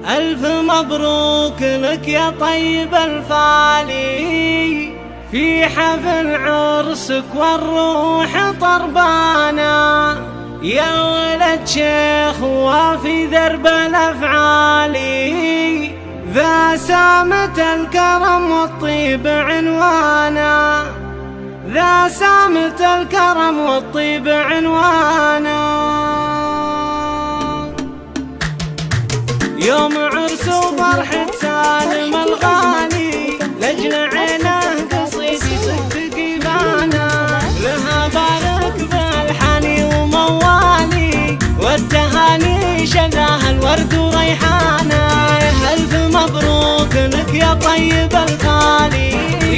ألف مبروك لك يا طيب الفالي في حفل عرسك والروح طربانا، يا ولد شيخ وفي درب الأفعالي، ذا سامة الكرم والطيب عنوانا، ذا سامة الكرم والطيب عنوانا. يوم عرس وفرحة سالم الغالي، لجل عينه قصيد يصدق يبانا، لها بارك بالحاني وموالي، والتهاني شذاها الورد وريحانا. ألف مبروك لك يا طيب الخالي،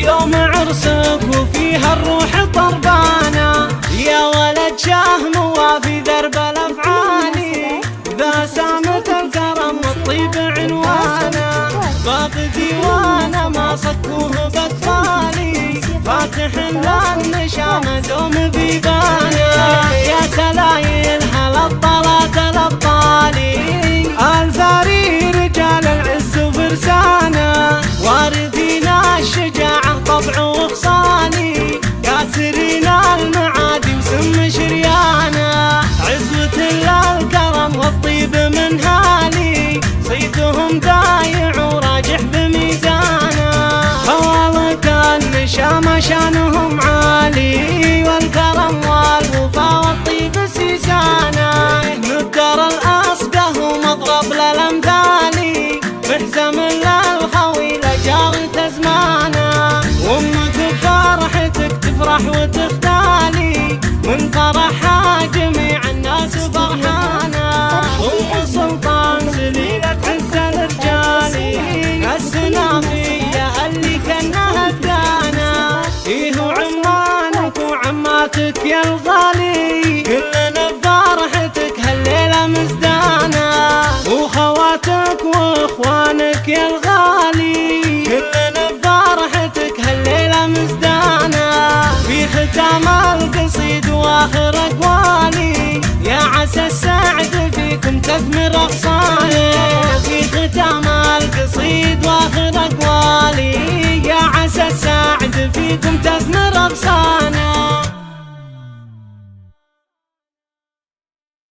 يوم عرسك وفيها الروح طربانا، يا ولد شاه موافي درب الأفعالي، ذا سامة الكرم والطيب عنوانا، باب ديوانا ما صكوه بطالي، فاتح للنشامة دوم بيبانا، يا سلايل هلا الطلات الأبطالي، الثاري رجال العز وفرسانا، واردين الشجاعة طبع وخصالي، كاسرين المعادي وسم شريانا، عزوة للكرم والطيب من هالي، صيتهم دايع وراجح بميزانا، خوالك النشامة شانهم عالي، والكرم والوفا والطيب سيسانا، مقدر الأصقه ومضرب للأمثالي، محزم للخوي لجارة زمانا، وامك بفرحتك تفرح وتختالي، من فرحها جميع الناس فرحانا، ام سلطان سليلة عز الرجالي، السنافية اللي كانها هدانا، ايه عمانك وعماتك يا الغالي، كلنا بفرحتك هالليلة مزدانا، وخواتك واخوانك يا الغالي، كلنا بفرحتك هالليلة مزدانا، في ختام القصيد واخر اقوالي، يا عسى السعد فيكم تثمر اغصاني، في ختام القصيد واخر اقوالي، يا عسى السعد فيكم تثمر اغصاني.